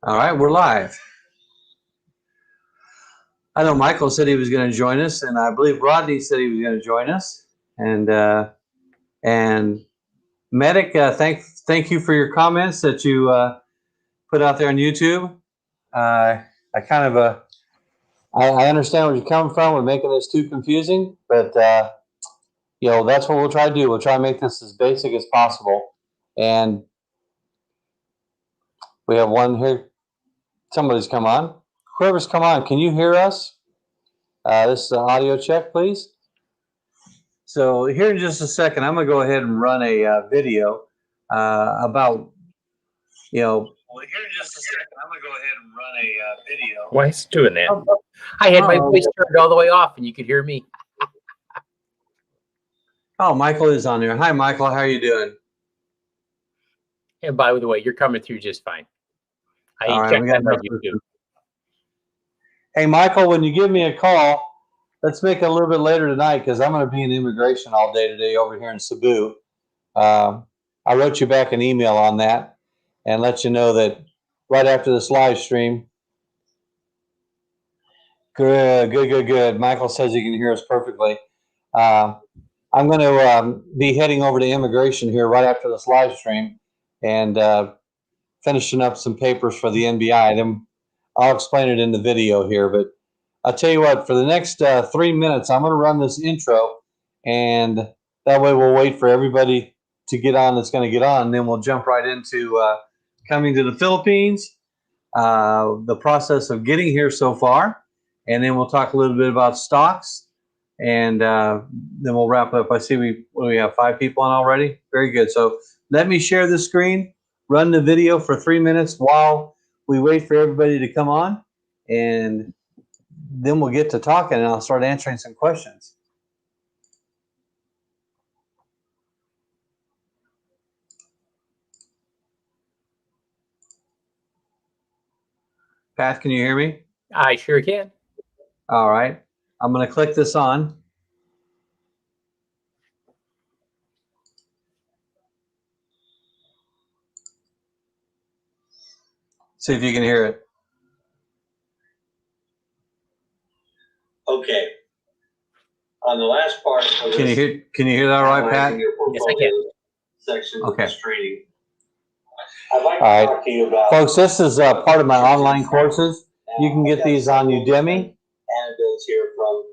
All right, we're live. I know Michael said he was going to join us, and I believe Rodney said he was going to join us. And Medic, thank you for your comments that you put out there on YouTube. I understand where you're coming from with making this too confusing, but that's what we'll try to do. We'll try to make this as basic as possible. And we have one here. Somebody's come on. Whoever's come on, can you hear us? This is an audio check, please. So here in just a second, I'm going to go ahead and run a video about, Well, here in just a second, I'm going to go ahead and run a video. Why is it doing that? I had my voice turned all the way off, and you could hear me. Oh, Michael is on there. Hi, Michael. How are you doing? And by the way, you're coming through just fine. I checked that on YouTube. Hey, Michael, when you give me a call, let's make it a little bit later tonight because I'm going to be in immigration all day today over here in Cebu. I wrote you back an email on that and let you know that right after this live stream. Good. Michael says he can hear us perfectly. I'm going to be heading over to immigration here right after this live stream and finishing up some papers for the NBI. Then I'll explain it in the video here, but I'll tell you what, for the next 3 minutes, I'm going to run this intro, and that way we'll wait for everybody to get on that's going to get on, and then we'll jump right into coming to the Philippines, the process of getting here so far, and then we'll talk a little bit about stocks, and then we'll wrap up. I see we have 5 people on already. Very good. So let me share the screen, run the video for 3 minutes while we wait for everybody to come on, and then we'll get to talking, and I'll start answering some questions. Pat, can you hear me? I sure can. All right. I'm going to click this on. See if you can hear it. Okay. On the last part of Can you hear that all right, Pat? Yes, I can. Section of this training. I'd like to talk to you about, folks, this is part of my online courses. You can get these on Udemy. Anecdotes here from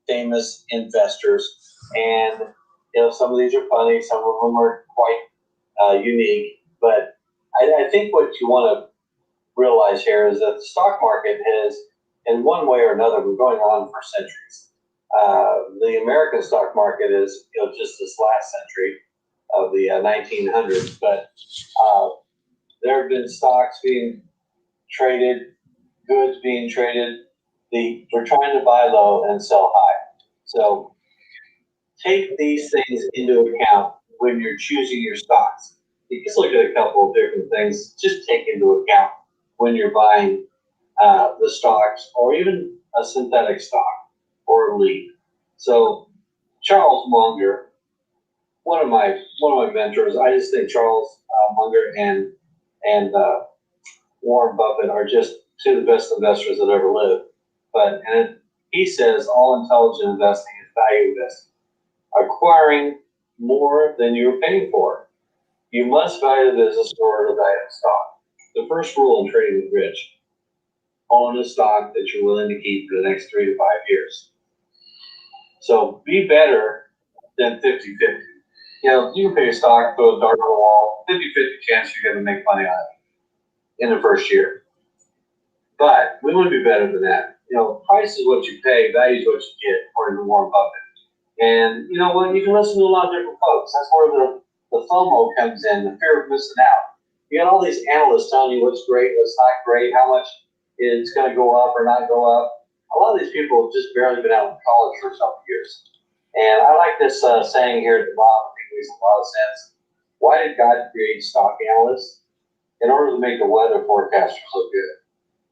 famous investors, and some of these are funny, some of them are quite unique. But I think what you want to realize here is that the stock market has, in one way or another, been going on for centuries. The American stock market is just this last century of the 1900s, but there have been stocks being traded, goods being traded. We're trying to buy low and sell high. So take these things into account when you're choosing your stocks. You just look at a couple of different things. Just take into account when you're buying the stocks, or even a synthetic stock or a lead. So Charles Munger, one of my mentors, I just think Charles Munger and Warren Buffett are just two of the best investors that ever lived. And he says all intelligent investing is value investing, acquiring more than you're paying for. You must value the business in order to value the stock. The first rule in trading with Rich: own a stock that you're willing to keep for the next 3 to 5 years. So be better than 50-50. You can pick a stock, throw a dart on the wall, 50-50 chance you're going to make money on it in the first year. But we want to be better than that. Price is what you pay, value is what you get, according to Warren Buffett. And you know what? You can listen to a lot of different folks. That's where the FOMO comes in, the fear of missing out. You got all these analysts telling you what's great, what's not great, how much it's going to go up or not go up. A lot of these people have just barely been out of college for a couple years. And I like this saying here at the bottom. I think it makes a lot of sense. Why did God create stock analysts? In order to make the weather forecasters look good.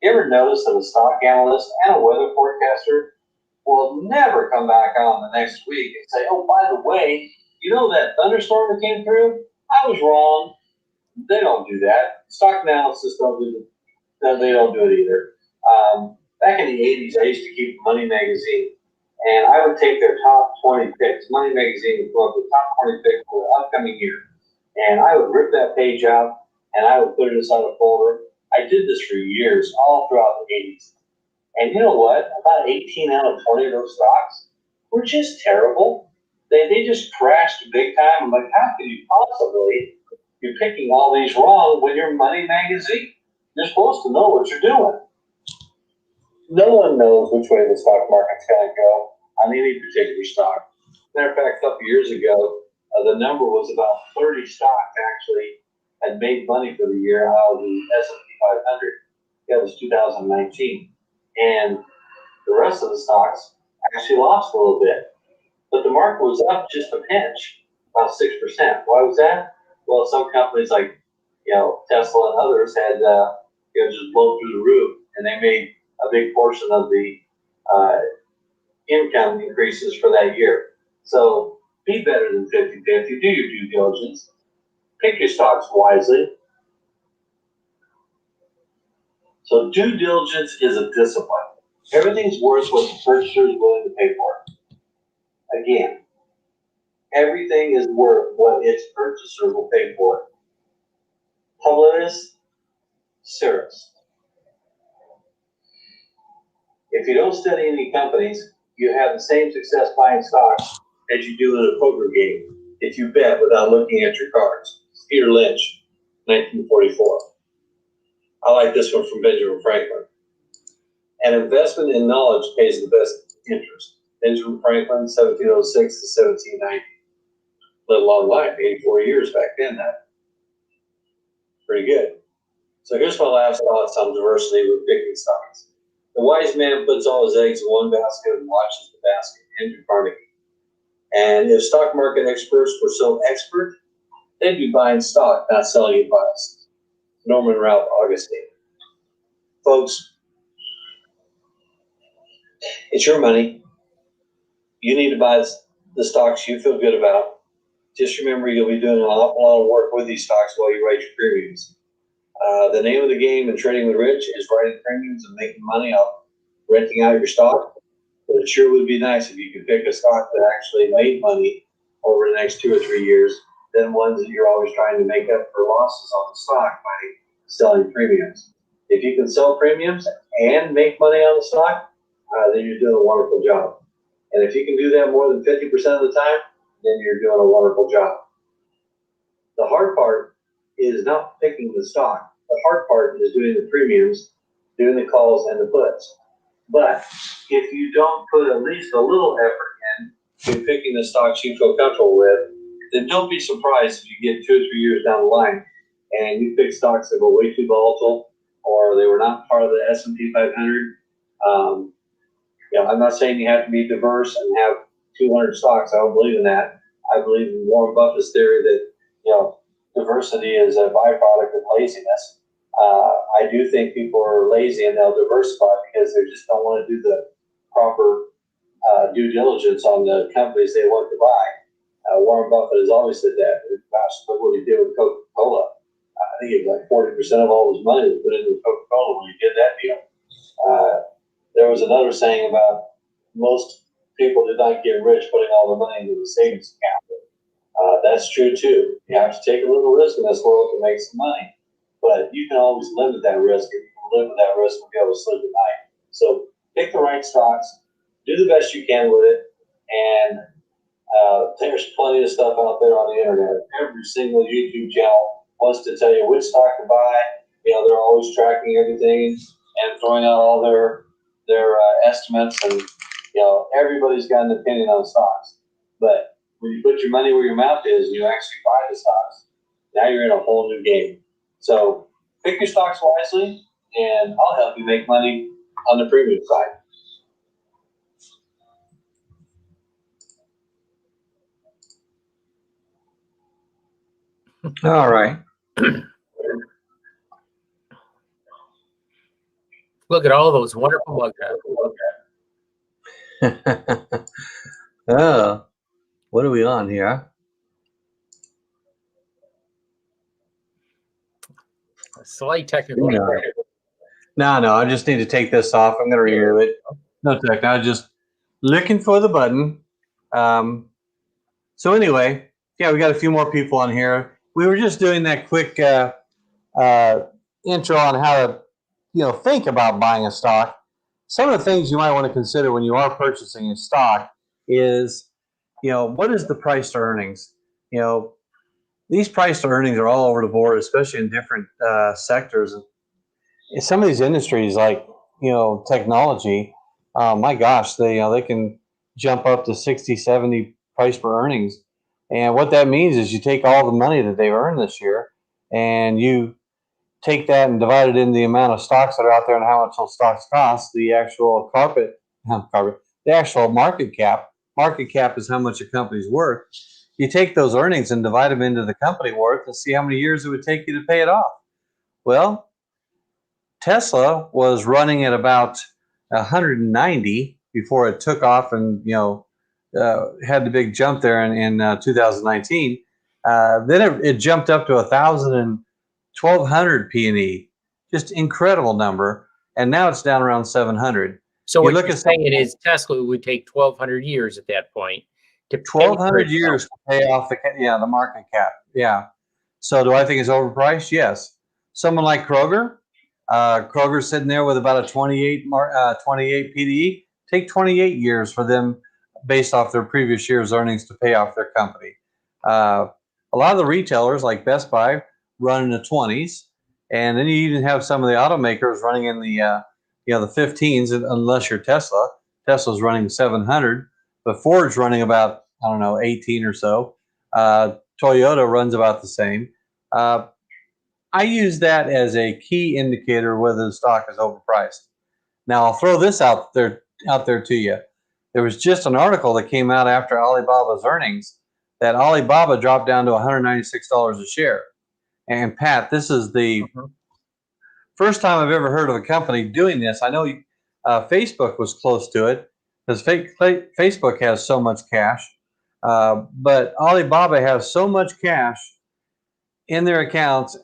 You ever notice that a stock analyst and a weather forecaster will never come back on the next week and say, oh, by the way, that thunderstorm that came through? I was wrong. They don't do that. Stock analysts don't do No, they don't do it either. Back in the 80s, I used to keep Money Magazine, and I would take their top 20 picks. Money Magazine would go up the top 20 picks for the upcoming year. And I would rip that page out, and I would put it inside a folder. I did this for years, all throughout the 80s. And you know what? About 18 out of 20 of those stocks were just terrible. They just crashed big time. I'm like, how can you possibly be picking all these wrong when you're Money Magazine? You're supposed to know what you're doing. No one knows which way the stock market's going to go on any particular stock. Matter of fact, a couple years ago, the number was about 30 stocks actually had made money for the year out of the S&P 500. That was 2019. And the rest of the stocks actually lost a little bit. But the market was up just a pinch, about 6%. Why was that? Well, some companies like, Tesla and others had, just blown through the roof, and they made a big portion of the income increases for that year. So be better than 50-50. Do your due diligence. Pick your stocks wisely. So due diligence is a discipline. Everything's worth what the purchaser is willing to pay for it. Again, everything is worth what its purchaser will pay for it. Publicis Ceres. If you don't study any companies, you have the same success buying stocks as you do in a poker game if you bet without looking at your cards. Peter Lynch, 1944. I like this one from Benjamin Franklin. An investment in knowledge pays the best interest. Benjamin Franklin, 1706 to 1790. Lived a long life, 84 years back then. That pretty good. So here's my last thoughts on diversity with picking stocks. The wise man puts all his eggs in one basket and watches the basket. Andrew Carnegie. And if stock market experts were so expert, they'd be buying stock, not selling advice. Norman Ralph Augustine. Folks, it's your money. You need to buy the stocks you feel good about. Just remember, you'll be doing an awful lot of work with these stocks while you write your premiums. The name of the game in trading with rich is writing premiums and making money off renting out your stock. But it sure would be nice if you could pick a stock that actually made money over the next 2 or 3 years than ones that you're always trying to make up for losses on the stock by selling premiums. If you can sell premiums and make money on the stock, then you're doing a wonderful job. And if you can do that more than 50% of the time, then you're doing a wonderful job. The hard part is not picking the stock. The hard part is doing the premiums, doing the calls and the puts. But if you don't put at least a little effort into picking the stocks you feel comfortable with, then don't be surprised if you get 2 or 3 years down the line and you pick stocks that were way too volatile or they were not part of the S&P 500. I'm not saying you have to be diverse and have 200 stocks. I don't believe in that. I believe in Warren Buffett's theory that, diversity is a byproduct of laziness. I do think people are lazy and they'll diversify because they just don't want to do the proper due diligence on the companies they want to buy. Warren Buffett has always said that. Gosh, look what he did with Coca-Cola. I think it was like 40% of all his money was put into Coca-Cola when he did that deal. There was another saying about most people did not get rich putting all their money into the savings account. That's true too. You have to take a little risk in this world to make some money. But you can always limit that risk. If you can live with that risk, you'll be able to sleep at night. So pick the right stocks, do the best you can with it, and there's plenty of stuff out there on the internet. Every single YouTube channel wants to tell you which stock to buy. They're always tracking everything and throwing out all their estimates, and everybody's got an opinion on stocks. But when you put your money where your mouth is and you actually buy the stocks, now you're in a whole new game. So pick your stocks wisely, and I'll help you make money on the premium side. All right. Look at all those wonderful mug shots. Oh, what are we on here? Slight technical. Yeah. No, I just need to take this off. I'm going to remove it. No tech. I was just looking for the button. So anyway, yeah, we got a few more people on here. We were just doing that quick intro on how to, think about buying a stock. Some of the things you might want to consider when you are purchasing a stock is, what is the price to earnings? These price to earnings are all over the board, especially in different sectors. Some of these industries, like technology, my gosh, they can jump up to 60, 70 price per earnings. And what that means is you take all the money that they've earned this year and you take that and divide it in the amount of stocks that are out there and how much those stocks cost, the actual the actual market cap. Market cap is how much a company's worth. You take those earnings and divide them into the company worth and see how many years it would take you to pay it off. Well, Tesla was running at about 190 before it took off and had the big jump there in 2019. Then it jumped up to 1,000 and 1,200 P&E, just incredible number. And now it's down around 700. So what you're saying is Tesla would take 1,200 years at that point to 1,200 years to pay off the market cap. Yeah. So do I think it's overpriced? Yes. Someone like Kroger. Kroger's sitting there with about a 28 PDE. Take 28 years for them based off their previous year's earnings to pay off their company. A lot of the retailers like Best Buy run in the 20s, and then you even have some of the automakers running in the the 15s, unless you're Tesla. Tesla's running 700, but Ford's running about 18 or so. Toyota runs about the same. I use that as a key indicator whether the stock is overpriced. Now I'll throw this out there to you. There was just an article that came out after Alibaba's earnings that Alibaba dropped down to $196 a share. And Pat, this is the first time I've ever heard of a company doing this. I know Facebook was close to it because Facebook has so much cash, but Alibaba has so much cash in their accounts.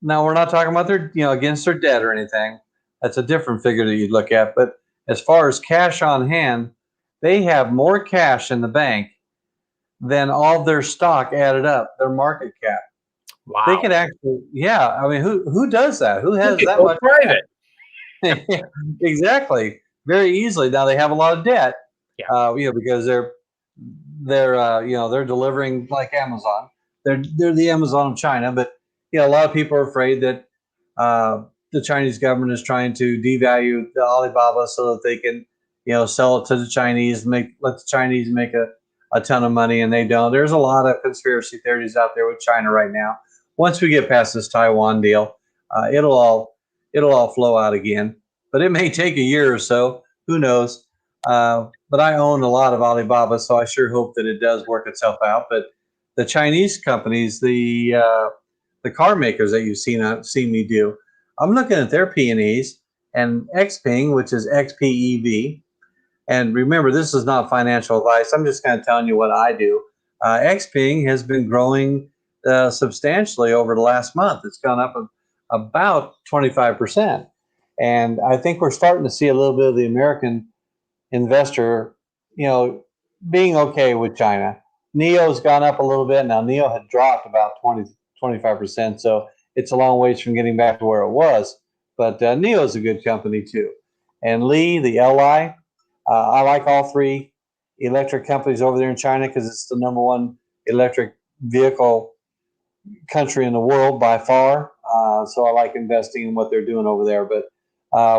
Now we're not talking about their, against their debt or anything. That's a different figure that you'd look at. But as far as cash on hand, they have more cash in the bank than all their stock added up, their market cap. Wow. They could actually, I mean, who does that? Who has that much private? Exactly. Very easily. Now they have a lot of debt. Yeah. Because they're delivering like Amazon. They're the Amazon of China, but a lot of people are afraid that the Chinese government is trying to devalue the Alibaba so that they can, sell it to the Chinese, let the Chinese make a ton of money, and they don't. There's a lot of conspiracy theories out there with China right now. Once we get past this Taiwan deal, it'll all flow out again, but it may take a year or so. Who knows? But I own a lot of Alibaba, so I sure hope that it does work itself out. But the Chinese companies, the car makers that you've seen me do, I'm looking at their P&Es and XPeng, which is XPEV. And remember, this is not financial advice. I'm just kind of telling you what I do. XPeng has been growing substantially over the last month. It's gone up about 25%. And I think we're starting to see a little bit of the American investor, being okay with China. NIO's gone up a little bit. Now, NIO had dropped about 25%. So it's a long ways from getting back to where it was. But NIO is a good company too. And Li, the LI, I like all three electric companies over there in China because it's the number one electric vehicle country in the world by far. So I like investing in what they're doing over there. But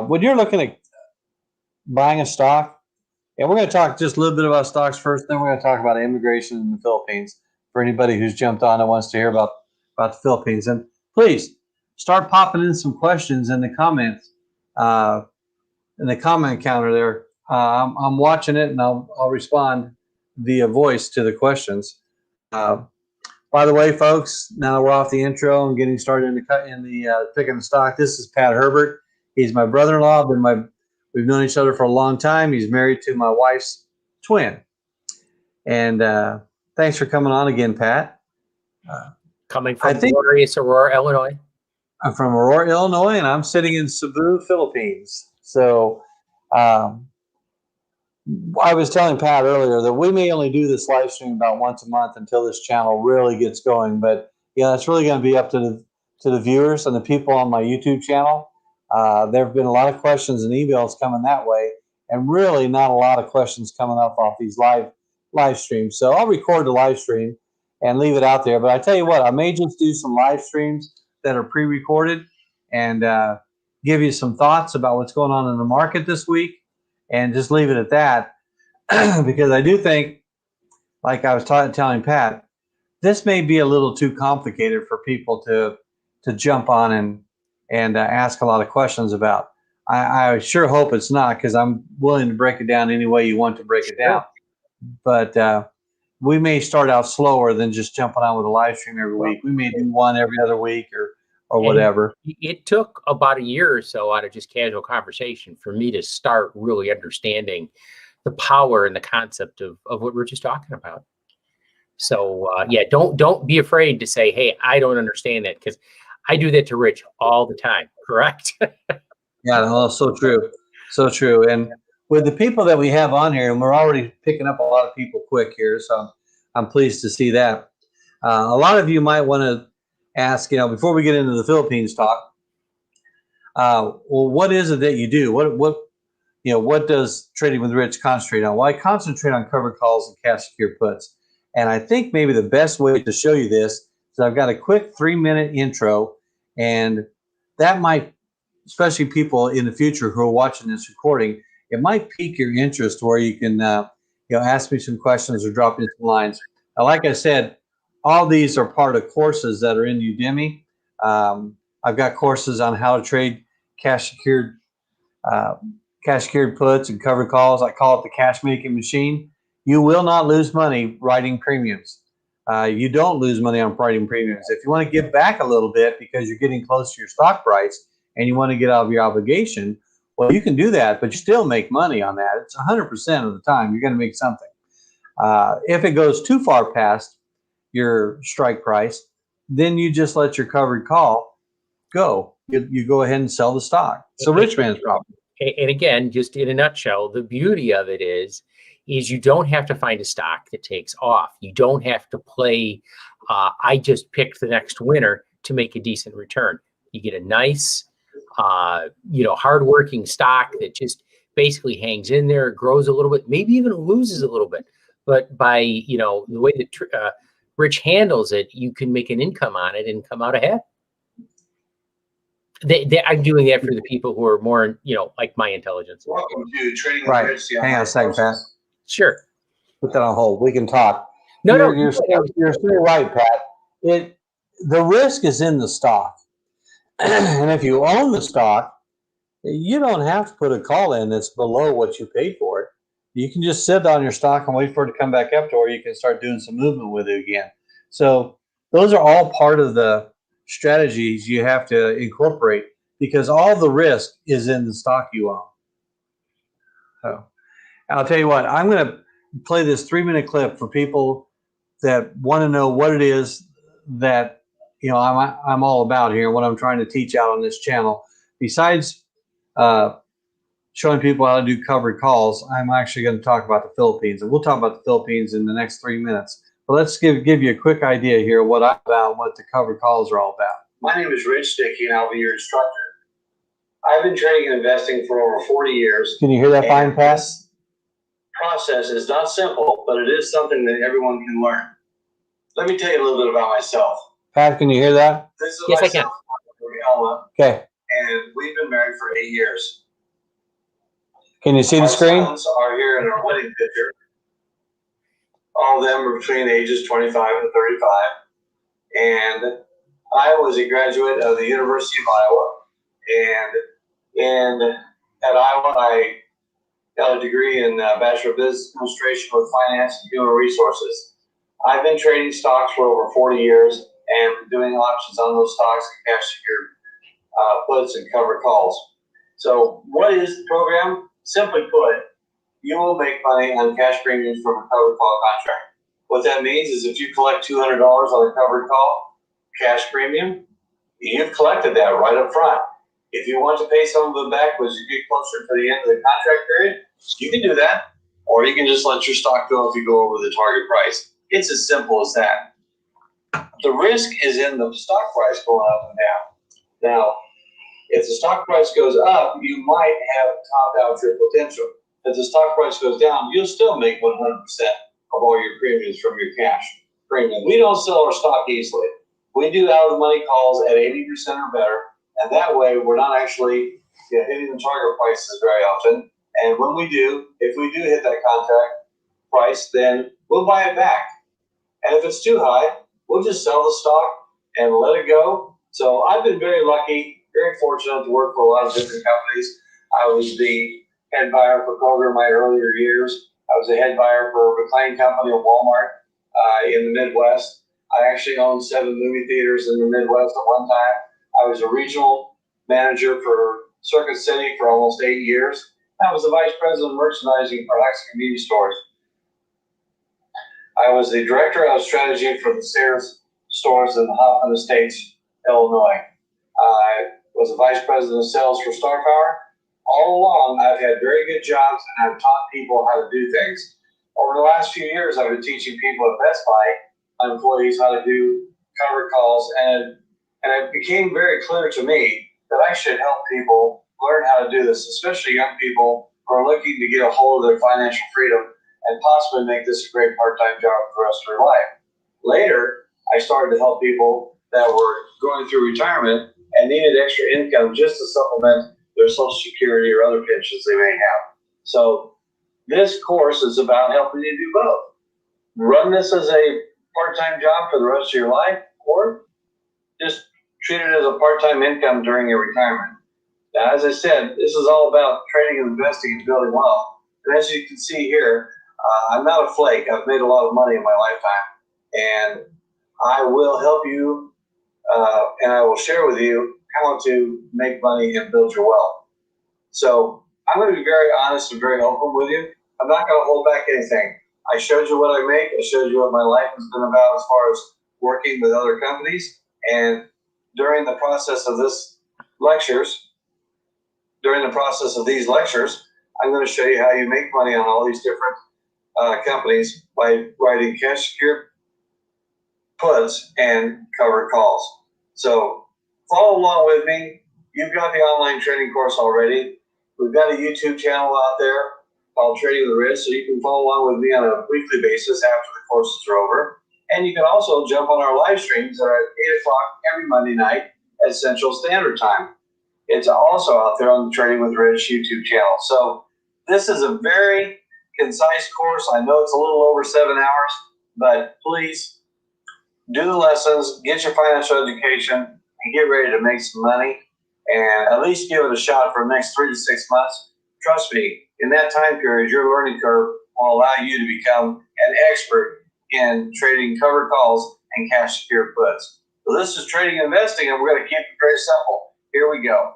when you're looking at buying a stock, and we're going to talk just a little bit about stocks first, then we're going to talk about immigration in the Philippines for anybody who's jumped on and wants to hear about the Philippines. And please start popping in some questions in the comments, in the comment counter there. I'm watching it and I'll respond via voice to the questions. By the way, folks, now that we're off the intro and getting started in the picking the stock, this is Pat Herbert. He's my brother-in-law. We've known each other for a long time. He's married to my wife's twin. And thanks for coming on again, Pat. Coming from glorious Aurora, Illinois. I'm from Aurora, Illinois, and I'm sitting in Cebu, Philippines. So I was telling Pat earlier that we may only do this live stream about once a month until this channel really gets going. But yeah, it's really going to be up to the viewers and the people on my YouTube channel. There have been a lot of questions and emails coming that way, and really not a lot of questions coming up off these live streams. So I'll record the live stream and leave it out there. But I tell you what, I may just do some live streams that are pre-recorded and give you some thoughts about what's going on in the market this week, and just leave it at that. Because I do think, like I was telling Pat, this may be a little too complicated for people to jump on and ask a lot of questions about. I sure hope it's not, because I'm willing to break it down any way you want to break it down. But we may start out slower than just jumping on with a live stream every week. We may do one every other week or whatever. It took about a year or so out of just casual conversation for me to start really understanding the power and the concept of what we're just talking about. So yeah, don't be afraid to say, hey, I don't understand that, because I do that to Rich all the time. Correct? Yeah, no, so true. So true. And with the people that we have on here, and we're already picking up a lot of people quick here, so I'm pleased to see that. A lot of you might want to ask, before we get into the Philippines talk, well, what is it that you do? What does Trading with Rich concentrate on? Well, I concentrate on covered calls and cash secured puts. And I think maybe the best way to show you this is I've got a quick 3-minute intro, and that might, especially people in the future who are watching this recording, it might pique your interest where you can ask me some questions or drop me some lines. Now, like I said, all these are part of courses that are in Udemy. I've got courses on how to trade cash secured puts and covered calls. I call it the cash making machine. You will not lose money writing premiums. You don't lose money on writing premiums. If you want to give back a little bit because you're getting close to your stock price and you want to get out of your obligation, well, you can do that, but you still make money on that. It's 100% of the time you're going to make something. If it goes too far past your strike price, then you just let your covered call go. You go ahead and sell the stock. So rich man's problem. And again, just in a nutshell, the beauty of it is you don't have to find a stock that takes off. You don't have to play, I just picked the next winner to make a decent return. You get a nice, hardworking stock that just basically hangs in there, grows a little bit, maybe even loses a little bit. But by, the way that Rich handles it, you can make an income on it and come out ahead. I'm doing that for the people who are more, like my intelligence. Welcome to Trading with Right. Rich. Hang on a second, Pat. Sure. Put that on hold. We can talk. No, You're still right, Pat. The risk is in the stock. And if you own the stock, you don't have to put a call in that's below what you paid for it. You can just sit on your stock and wait for it to come back up to where you can start doing some movement with it again. So those are all part of the strategies you have to incorporate, because all the risk is in the stock you own. So I'll tell you what, I'm going to play this 3-minute clip for people that want to know what it is that I'm all about here, what I'm trying to teach out on this channel. Besides showing people how to do covered calls, I'm actually going to talk about the Philippines, and we'll talk about the Philippines in the next 3 minutes. But let's give you a quick idea here what I'm about, what the covered calls are all about. My name is Rich Sticky, and I'll be your instructor. I've been trading and investing for over 40 years. Can you hear that fine, Pat? This process is not simple, but it is something that everyone can learn. Let me tell you a little bit about myself. Pat, can you hear that? This is Yes, I myself, Elma, Okay. and we've been married for 8 years. Can you see the Our screen? sons are here in our wedding picture. All of them are between ages 25 and 35. And I was a graduate of the University of Iowa. And at Iowa, I got a degree in Bachelor of Business Administration with Finance and Human Resources. I've been trading stocks for over 40 years and doing options on those stocks and cash secured puts and covered calls. So what is the program? Simply put, you will make money on cash premiums from a covered call contract. What that means is if you collect $200 on a covered call cash premium, you've collected that right up front. If you want to pay some of it back as you get closer to the end of the contract period, you can do that, or you can just let your stock go if you go over the target price. It's as simple as that. The risk is in the stock price going up and down. Now, if the stock price goes up, you might have topped out your potential. If the stock price goes down, you'll still make 100% of all your premiums from your cash premium. We don't sell our stock easily. We do out of the money calls at 80% or better, and that way we're not actually hitting the target prices very often. And when we do, if we do hit that contract price, then we'll buy it back. And if it's too high, we'll just sell the stock and let it go. So I've been very lucky, very fortunate to work for a lot of different companies. I was the head buyer for Kroger in my earlier years. I was a head buyer for a McLean Company at Walmart in the Midwest. I actually owned 7 movie theaters in the Midwest at one time. I was a regional manager for Circuit City for almost 8 years. I was the vice president of merchandising for Hacks Convenience Stores. I was the director of strategy for the Sears stores in Hoffman Estates, Illinois. I was a vice president of sales for Star Power. All along, I've had very good jobs, and I've taught people how to do things. Over the last few years, I've been teaching people at Best Buy, my employees, how to do cover calls, and it became very clear to me that I should help people learn how to do this, especially young people who are looking to get a hold of their financial freedom and possibly make this a great part-time job for the rest of their life. Later, I started to help people that were going through retirement and needed extra income just to supplement their Social Security or other pensions they may have. So this course is about helping you do both. Run this as a part-time job for the rest of your life, or just treat it as a part-time income during your retirement. Now, as I said, this is all about trading and investing and building wealth. And as you can see here, I'm not a flake. I've made a lot of money in my lifetime, and I will help you, and I will share with you how to make money and build your wealth. So I'm going to be very honest and very open with you. I'm not going to hold back anything. I showed you what I make. I showed you what my life has been about as far as working with other companies. And during the process of these lectures, I'm going to show you how you make money on all these different companies by writing cash secured puts and covered calls. So follow along with me. You've got the online training course already. We've got a YouTube channel out there called Trading the Risk, so you can follow along with me on a weekly basis after the courses are over. And you can also jump on our live streams that are at 8 o'clock every Monday night at Central Standard Time. It's also out there on the Trading with Rich YouTube channel. So this is a very concise course. I know it's a little over 7 hours, but please do the lessons, get your financial education, and get ready to make some money, and at least give it a shot for the next 3 to 6 months. Trust me, in that time period, your learning curve will allow you to become an expert in trading covered calls and cash secured puts. So this is trading and investing, and we're going to keep it very simple. Here we go.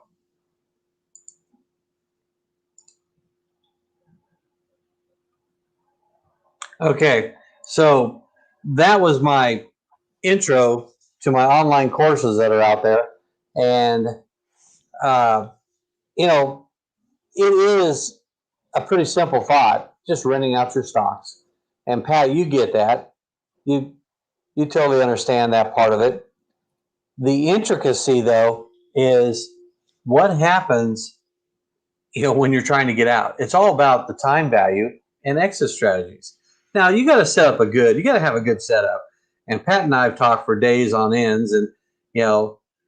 Okay, so that was my intro to my online courses that are out there. And, you know, it is a pretty simple thought, just renting out your stocks. And Pat, you get that. You totally understand that part of it. The intricacy, though, is what happens, when you're trying to get out. It's all about the time value and exit strategies. Now, you got to have a good setup. And Pat and I have talked for days on ends. And,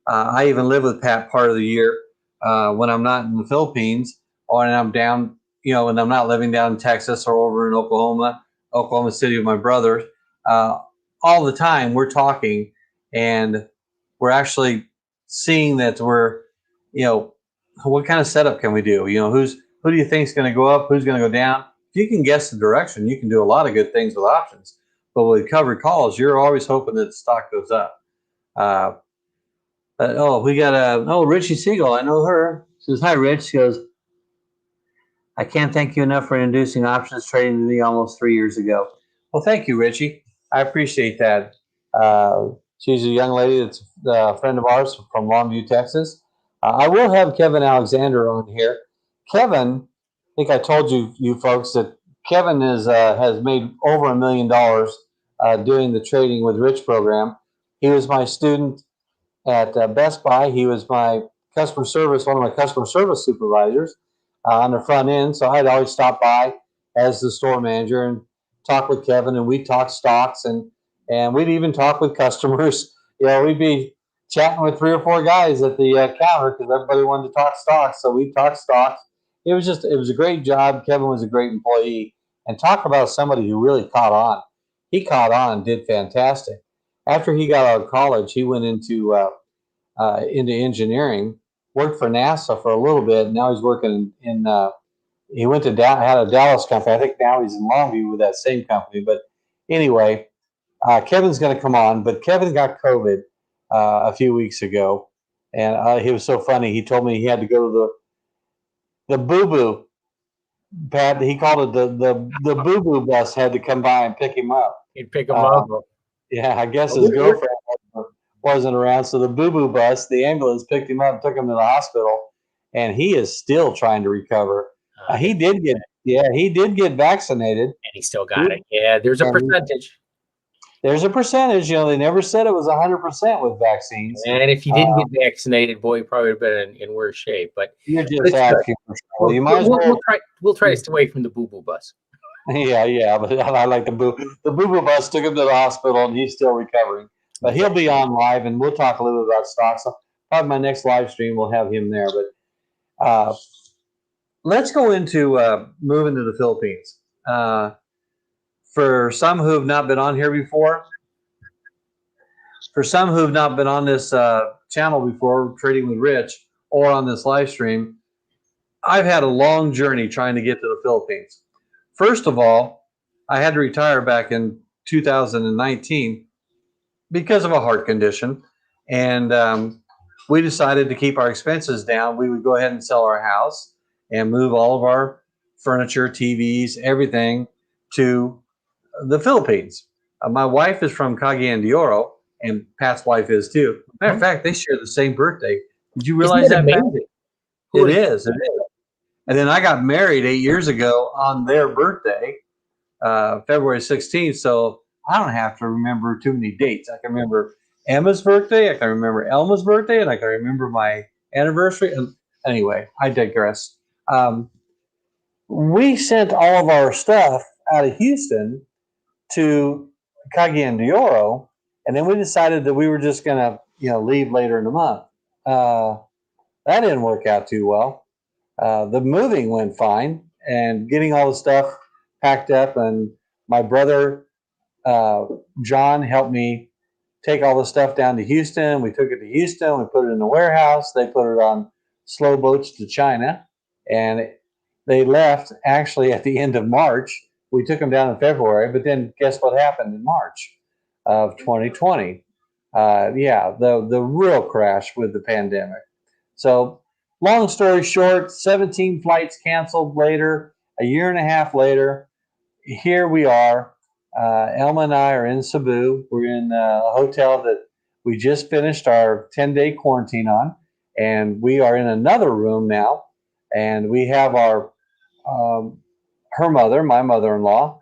I even live with Pat part of the year when I'm not in the Philippines, or when I'm down, and I'm not living down in Texas or over in Oklahoma City with my brother. All the time we're talking, and we're actually seeing that we're, what kind of setup can we do? Who do you think is going to go up? Who's going to go down? If you can guess the direction, you can do a lot of good things with options. But with covered calls, you're always hoping that the stock goes up. We got Richie Siegel. I know her. She says, "Hi, Rich." She goes, "I can't thank you enough for introducing options trading to me almost 3 years ago." Well, thank you, Richie. I appreciate that. She's a young lady that's a friend of ours from Longview, Texas. I will have Kevin Alexander on here. Kevin, I think I told you folks that Kevin has made over $1 million doing the Trading with Rich program. He was my student at Best Buy. He was my one of my customer service supervisors on the front end. So I'd always stop by as the store manager and talk with Kevin, and we'd talk stocks, and we'd even talk with customers. We'd be chatting with 3 or 4 guys at the counter because everybody wanted to talk stocks. So we talked stocks. It was a great job. Kevin was a great employee, and talk about somebody who really caught on. He caught on and did fantastic. After he got out of college, he went into engineering, worked for NASA for a little bit. Now he's working he went to had a Dallas company. I think now he's in Longview with that same company. But anyway, Kevin's going to come on. But Kevin got COVID a few weeks ago, and he was so funny. He told me he had to go to the boo boo. Pat, he called it the boo boo bus had to come by and pick him up. He'd pick them up. Yeah, I guess his girlfriend wasn't around, so the boo boo bus, the ambulance, picked him up and took him to the hospital, and he is still trying to recover. He did get vaccinated, and he still got it. Yeah, there's a percentage. There's a percentage. They never said it was 100% with vaccines. And if he didn't get vaccinated, boy, he probably would have been in worse shape. But you're just asking for trouble. You might as well. We'll try to stay away from the boo boo bus. Yeah, but I like the boo. The boo boo bus took him to the hospital, and he's still recovering. But he'll be on live, and we'll talk a little bit about stocks. Probably my next live stream, we'll have him there. But let's go into moving to the Philippines. For some who have not been on here before, for some who have not been on this channel before, Trading with Rich, or on this live stream, I've had a long journey trying to get to the Philippines. First of all, I had to retire back in 2019 because of a heart condition, and we decided to keep our expenses down. We would go ahead and sell our house and move all of our furniture, TVs, everything to the Philippines. My wife is from Cagayan de Oro, and Pat's wife is too. Matter of fact, they share the same birthday. Did you realize that, Pat? It is. And then I got married 8 years ago on their birthday, February 16th. So I don't have to remember too many dates. I can remember Emma's birthday, I can remember Elma's birthday, and I can remember my anniversary. And anyway, I digress. We sent all of our stuff out of Houston to Cagayan de Oro, and then we decided that we were just going to leave later in the month. That didn't work out too well. The moving went fine, and getting all the stuff packed up, and my brother John helped me take all the stuff down to Houston. We took it to Houston. We put it in the warehouse. They put it on slow boats to China, and they left actually at the end of March. We took them down in February, but then guess what happened in March of 2020? The real crash with the pandemic. So long story short, 17 flights canceled later, a year and a half later, here we are. Elma and I are in Cebu. We're in a hotel that we just finished our 10-day quarantine on, and we are in another room now, and we have her mother, my mother-in-law,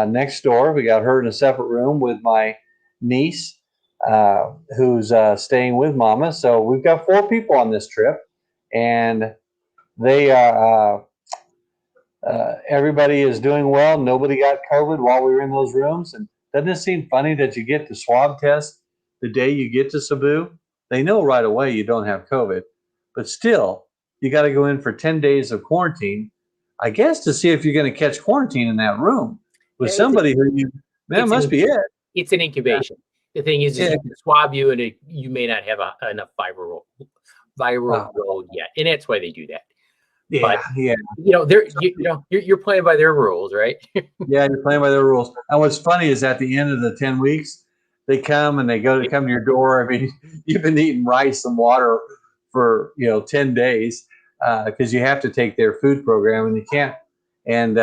next door. We got her in a separate room with my niece, who's staying with Mama. So we've got 4 people on this trip, and they everybody is doing well. Nobody got COVID while we were in those rooms. And doesn't it seem funny that you get the swab test the day you get to Cebu? They know right away you don't have COVID, but still, you got to go in for 10 days of quarantine, I guess, to see if you're going to catch quarantine in that room with somebody who that must be it. It's an incubation. The thing is, you can swab you, and you may not have enough viral load yet, and that's why they do that. Yeah, but, you're playing by their rules, right? Yeah, you're playing by their rules. And what's funny is at the end of the 10 weeks, they come and they come to your door. I mean, you've been eating rice and water for 10 days because you have to take their food program, and you can't. And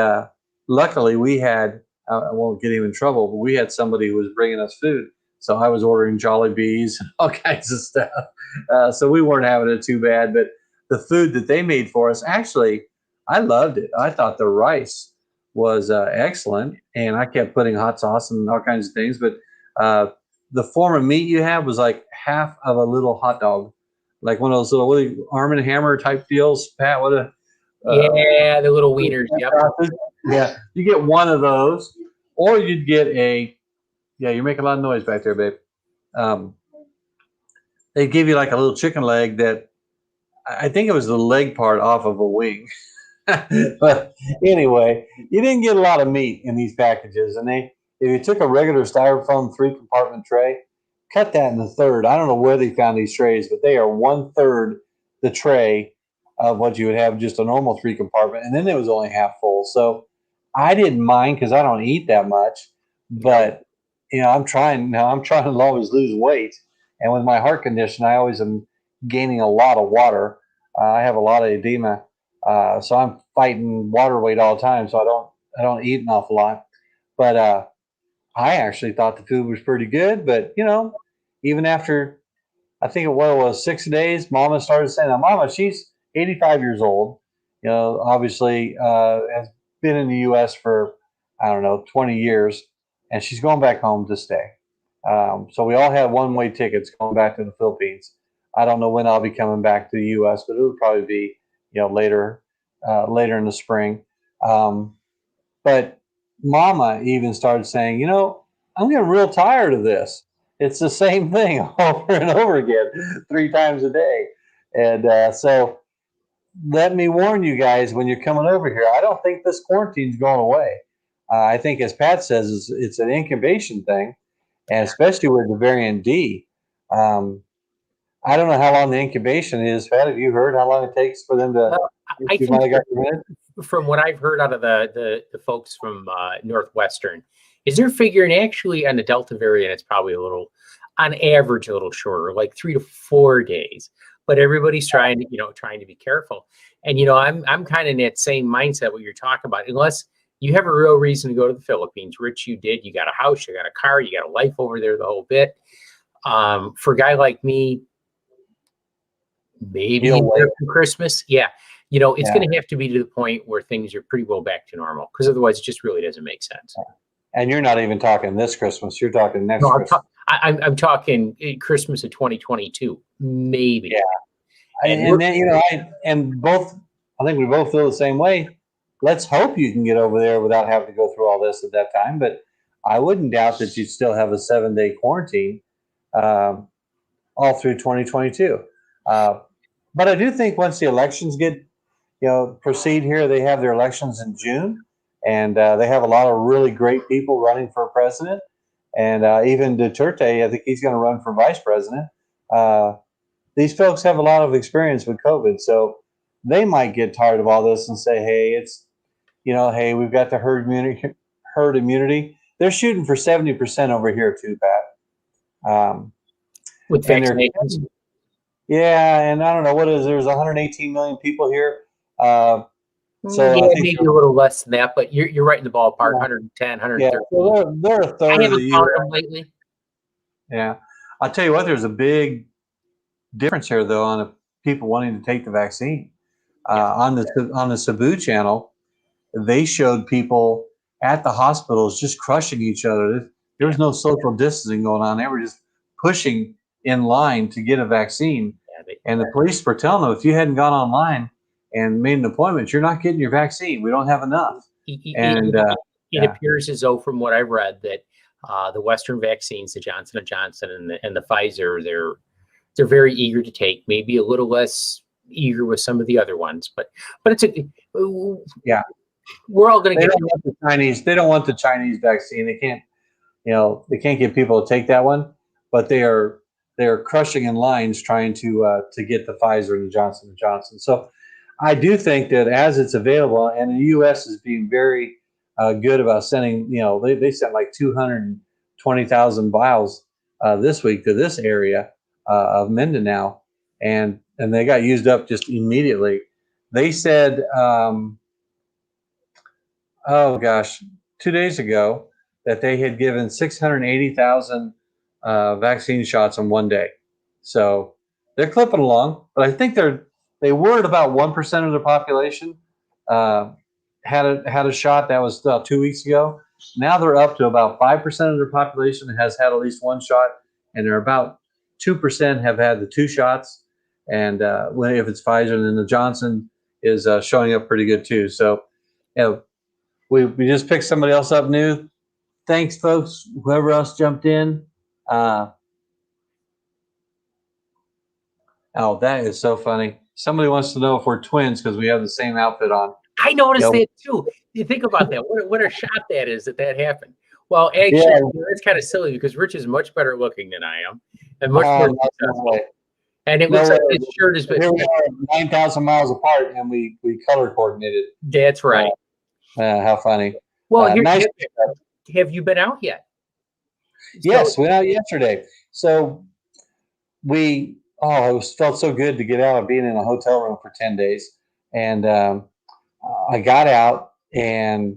luckily, we had I won't get him in trouble, but we had somebody who was bringing us food So I was ordering Jollibees and all kinds of stuff. So we weren't having it too bad. But the food that they made for us, actually, I loved it. I thought the rice was excellent, and I kept putting hot sauce and all kinds of things. But the form of meat you have was like half of a little hot dog, like one of those little Arm and Hammer type deals. Pat, what a Yeah, the little wieners. Yep. yeah, you get one of those, or you'd get a. Yeah, you're making a lot of noise back there, babe. They give you like a little chicken leg that I think it was the leg part off of a wing. But anyway, you didn't get a lot of meat in these packages, and if you took a regular styrofoam 3-compartment tray, cut that in a third. I don't know where they found these trays, but they are 1/3 the tray of what you would have just a normal 3-compartment, and then it was only half full. So I didn't mind because I don't eat that much, but I'm trying now. I'm trying to always lose weight, and with my heart condition, I always am gaining a lot of water. I have a lot of edema. So I'm fighting water weight all the time. So I don't eat an awful lot, but I actually thought the food was pretty good. But even after I think it was 6 days, Mama started saying, now, Mama, she's 85 years old. Obviously has been in the U.S. for I don't know 20 years, and she's going back home to stay. So we all had one-way tickets going back to the Philippines. I don't know when I'll be coming back to the U.S., but it'll probably be later in the spring. But Mama even started saying, I'm getting real tired of this. It's the same thing over and over again, 3 times a day. And so let me warn you guys when you're coming over here, I don't think this quarantine's going away. I think, as Pat says, it's an incubation thing, and especially with the variant D. I don't know how long the incubation is. Pat, have you heard how long it takes for them to? I think from what I've heard out of the folks from Northwestern, is they're figuring actually on the Delta variant, it's probably on average, a little shorter, like 3 to 4 days. But everybody's trying to be careful. And I'm kind of in that same mindset what you're talking about. Unless you have a real reason to go to the Philippines, Rich, you did. You got a house, you got a car, you got a life over there, the whole bit. For a guy like me, maybe for Christmas, it's going to have to be to the point where things are pretty well back to normal, because otherwise it just really doesn't make sense. And you're not even talking this Christmas; you're talking next Christmas. I'm talking Christmas of 2022, maybe. Yeah, and then I think we both feel the same way. Let's hope you can get over there without having to go through all this at that time. But I wouldn't doubt that you'd still have a 7-day quarantine all through 2022. But I do think once the elections proceed here, they have their elections in June, and they have a lot of really great people running for president. And even Duterte, I think he's going to run for vice president. These folks have a lot of experience with COVID, so they might get tired of all this and say, hey, hey, we've got the herd immunity. They're shooting for 70% over here too, Pat. With vaccinations. Yeah, and I don't know, there's 118 million people here. So yeah, maybe a little less than that, but you're right in the ballpark, 110, 130. Yeah, so they're a third of the U.S. lately. Yeah, I'll tell you what, there's a big difference here, though, on the people wanting to take the vaccine. On the Cebu channel, they showed people at the hospitals just crushing each other. There was no social distancing going on. They were just pushing in line to get a vaccine. And the police were telling them, if you hadn't gone online and made an appointment, you're not getting your vaccine. We don't have enough. It appears as though, from what I've read, that the Western vaccines, the Johnson & Johnson and the Pfizer, they're very eager to take. Maybe a little less eager with some of the other ones, but it's we're all going to get the Chinese. They don't want the Chinese vaccine. They can't, they can't get people to take that one, but they're crushing in lines trying to get the Pfizer and the Johnson & Johnson. So I do think that as it's available, and the U.S. is being very good about sending, they sent like 220,000 vials this week to this area of Mindanao, and they got used up just immediately. They said, 2 days ago, that they had given 680,000 vaccine shots in one day. So they're clipping along, but I think they were at about 1% of the population had a shot. That was 2 weeks ago. Now they're up to about 5% of their population has had at least one shot, and they're about 2% have had the 2 shots. And if it's Pfizer, then the Johnson is showing up pretty good too. So, we just picked somebody else up new. Thanks, folks. Whoever else jumped in. Oh, that is so funny. Somebody wants to know if we're twins because we have the same outfit on. I noticed that too. You think about that. What a shot that is that happened. Well, actually, it's kind of silly because Rich is much better looking than I am, and much more successful. And it looks like his shirt has been. Here we are, 9,000 miles apart, and we color coordinated. That's right. How funny. Well, have you been out yet? Yes, went out yesterday. So it felt so good to get out of being in a hotel room for 10 days. And I got out and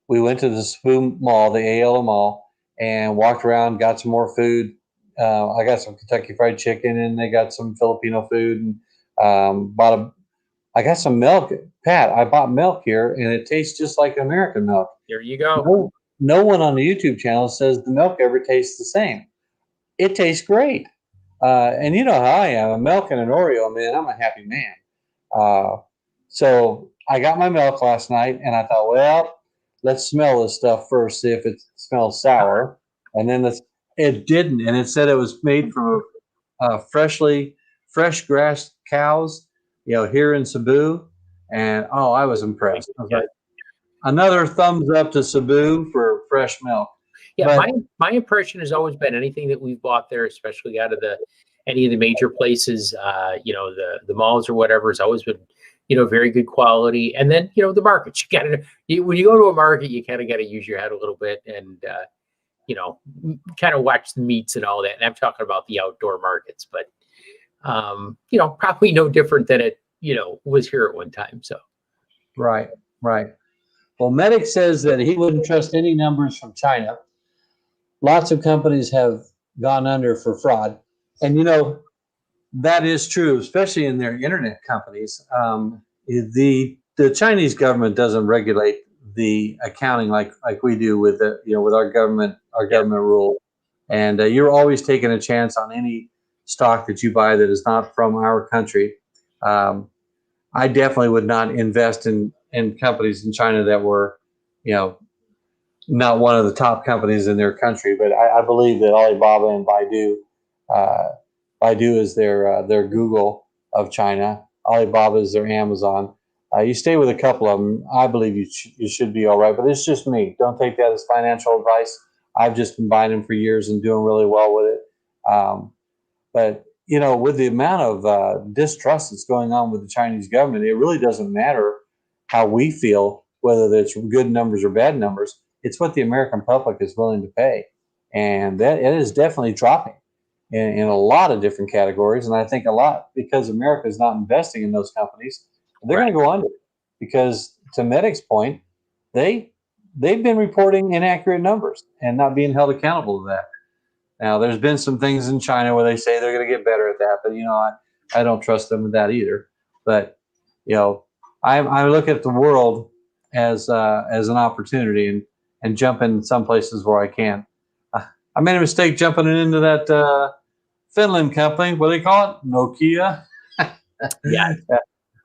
we went to the Cebu Mall, the ALA Mall, and walked around, got some more food. I got some Kentucky Fried Chicken, and they got some Filipino food, and I got some milk. Pat, I bought milk here, and it tastes just like American milk. There you go. No one on the YouTube channel says the milk ever tastes the same. It tastes great. And you know how I am. A milk and an Oreo, man, I'm a happy man. So I got my milk last night, and I thought, well, let's smell this stuff first, see if it smells sour. And then it didn't, and it said it was made from fresh grass cows, here in Cebu. And I was impressed. I was like, another thumbs up to Cebu for fresh milk. Yeah, my impression has always been anything that we've bought there, especially out of any of the major places, the malls or whatever, has always been, very good quality. And then, the markets, when you go to a market, you kind of got to use your head a little bit and, kind of watch the meats and all that. And I'm talking about the outdoor markets, but, probably no different than it, was here at one time. So. Right. Well, Medic says that he wouldn't trust any numbers from China. Lots of companies have gone under for fraud. And, that is true, especially in their internet companies. The Chinese government doesn't regulate the accounting like we do with with our government rule. And you're always taking a chance on any stock that you buy that is not from our country. I definitely would not invest in companies in China that were, not one of the top companies in their country. But I believe that Alibaba and Baidu is their Google of China. Alibaba is their Amazon. You stay with a couple of them, I believe you should be all right. But it's just me. Don't take that as financial advice. I've just been buying them for years and doing really well with it. But with the amount of distrust that's going on with the Chinese government, it really doesn't matter how we feel, whether it's good numbers or bad numbers. It's what the American public is willing to pay. And that it is definitely dropping in a lot of different categories. And I think a lot because America is not investing in those companies, they're going to go under. Because to Medic's point, they've been reporting inaccurate numbers and not being held accountable to that. Now, there's been some things in China where they say they're going to get better at that, but I don't trust them with that either. But I look at the world as an opportunity and jump in some places where I can. I made a mistake jumping into that Finland company. What do they call it? Nokia. Yeah.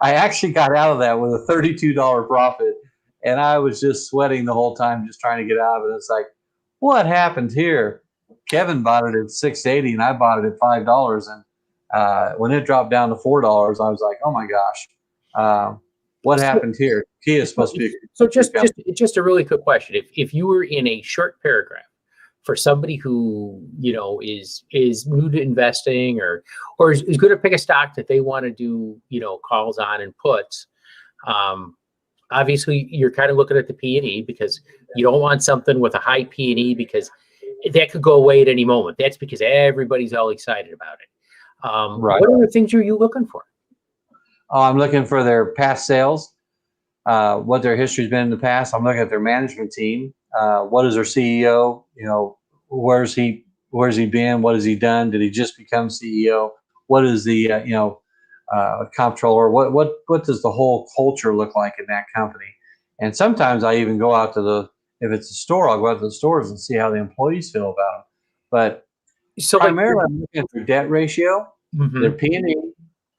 I actually got out of that with a $32 profit, and I was just sweating the whole time, just trying to get out of it. It's like, what happened here? Kevin bought it at $6.80, and I bought it at $5. And when it dropped down to $4, I was like, oh my gosh, what happened here? Kia is supposed to be. So just a really quick question: if you were in a short paragraph for somebody who is new to investing or is going to pick a stock that they want to do calls on and puts, obviously you're kind of looking at the P&E because you don't want something with a high P&E because that could go away at any moment. That's because everybody's all excited about it. Right. What other things are you looking for? I'm looking for their past sales, what their history's been in the past. I'm looking at their management team. What is their CEO? Where's he where's he been? What has he done? Did he just become CEO? What is the comptroller? What does the whole culture look like in that company? And sometimes I even go out to if it's a store, I'll go out to the stores and see how the employees feel about them. But So primarily, I'm looking at their debt ratio, Mhm. their P&E,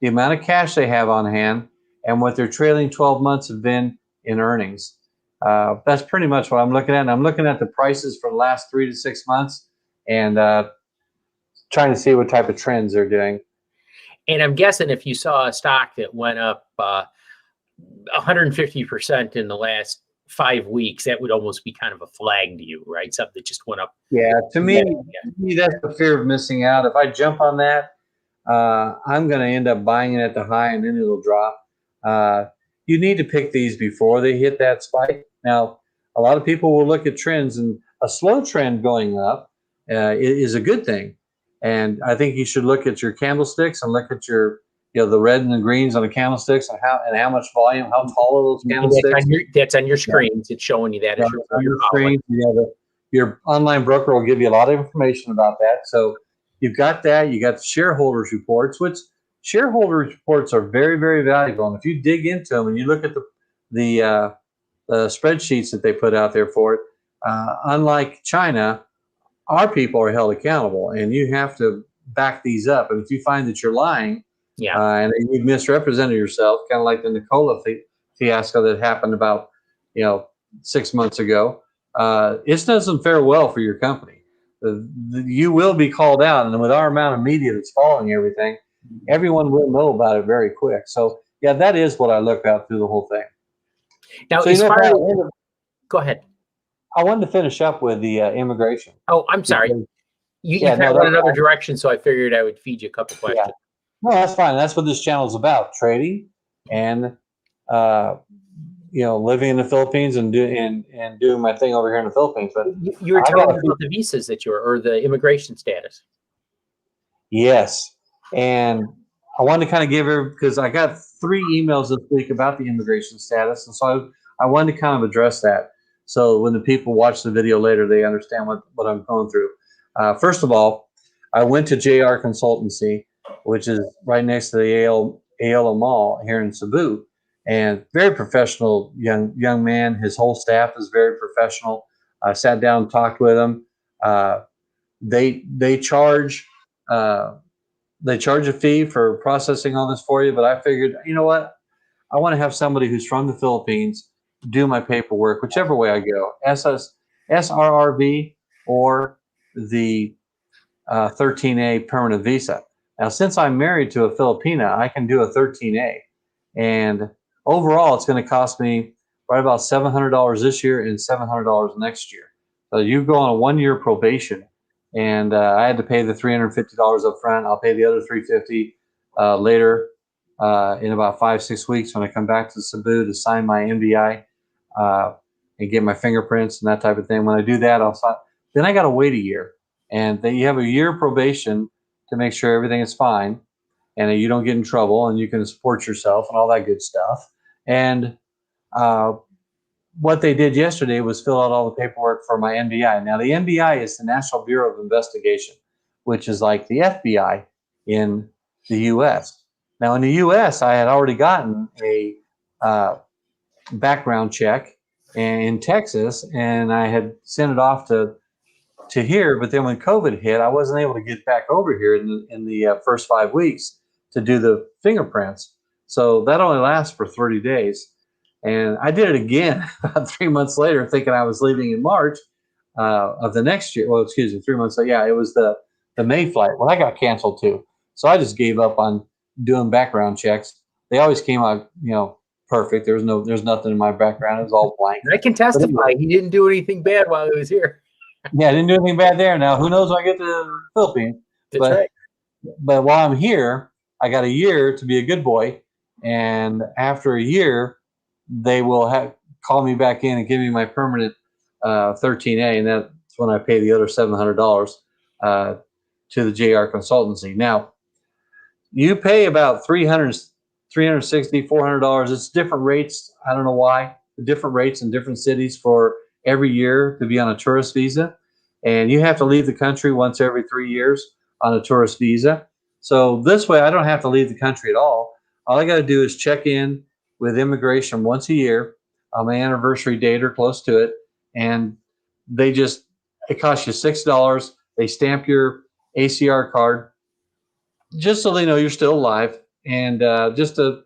the amount of cash they have on hand, and what their trailing 12 months have been in earnings. That's pretty much what I'm looking at. And I'm looking at the prices for the last 3 to 6 months and trying to see what type of trends they're doing. And I'm guessing if you saw a stock that went up 150% in the last 5 weeks, that would almost be kind of a flag to you, right? Something that just went up. Yeah, to me, that's the fear of missing out. If I jump on that, I'm going to end up buying it at the high and then it'll drop. You need to pick these before they hit that spike. Now, a lot of people will look at trends, and a slow trend going up is a good thing. And I think you should look at your candlesticks and look at your, the red and the greens on the candlesticks and how much volume, how tall are those candlesticks. That's on your screens. It's showing you that. On your screen, your online broker will give you a lot of information about that. So you've got that. You got the shareholders reports, which shareholders reports are very, very valuable. And if you dig into them and you look at the spreadsheets that they put out there for it, unlike China, our people are held accountable, and you have to back these up. And if you find that you're lying, and you've misrepresented yourself, kind of like the Nikola fiasco that happened about 6 months ago, it doesn't fare well for your company. You will be called out, and with our amount of media that's following everything, everyone will know about it very quick. So yeah, that is what I look at through the whole thing. Now, so, go ahead. I wanted to finish up with the immigration. Oh, I'm sorry. You kind of went another direction, so I figured I would feed you a couple questions. Yeah. No, that's fine. That's what this channel is about: trading and living in the Philippines and doing my thing over here in the Philippines. But you were telling me about the visas that or the immigration status. Yes, and I wanted to kind of give her, because I got 3 emails this week about the immigration status, and so I wanted to kind of address that. So when the people watch the video later, they understand what I'm going through. First of all, I went to JR Consultancy, which is right next to the Ayala Mall here in Cebu, and very professional young man. His whole staff is very professional. I sat down and talked with them. They charge a fee for processing all this for you, but I figured, you know what? I want to have somebody who's from the Philippines do my paperwork, whichever way I go, SRRV or the 13A permanent visa. Now, since I'm married to a Filipina, I can do a 13A. And overall, it's going to cost me right about $700 this year and $700 next year. So you go on a 1-year probation, and I had to pay the $350 up front. I'll pay the other $350 later in about 5-6 weeks when I come back to Cebu to sign my MBI and get my fingerprints and that type of thing. When I do that, then I got to wait a year. And then you have a year probation to make sure everything is fine and you don't get in trouble and you can support yourself and all that good stuff. And what they did yesterday was fill out all the paperwork for my NBI. Now, the NBI is the National Bureau of Investigation, which is like the FBI in the U.S. Now, in the U.S., I had already gotten a background check in Texas, and I had sent it off to here. But then when COVID hit, I wasn't able to get back over here in the first 5 weeks to do the fingerprints. So that only lasts for 30 days. And I did it again about 3 months later, thinking I was leaving in March of the next year. Well, excuse me, 3 months later. Yeah, it was the May flight. Well, I got canceled too. So I just gave up on doing background checks. They always came out, perfect. There's nothing in my background. It was all blank. I can testify he didn't do anything bad while he was here. Yeah, I didn't do anything bad there. Now, who knows when I get to the Philippines? That's right. But while I'm here, I got a year to be a good boy. And after a year, they will call me back in and give me my permanent 13A. And that's when I pay the other $700 to the JR Consultancy. Now, you pay about $360, $400. It's different rates. I don't know why. Different rates in different cities for every year to be on a tourist visa. and you have to leave the country once every 3 years on a tourist visa. So this way, I don't have to leave the country at all. All I got to do is check in with immigration once a year on my anniversary date or close to it, and it costs you $6. They stamp your ACR card just so they know you're still alive, and just to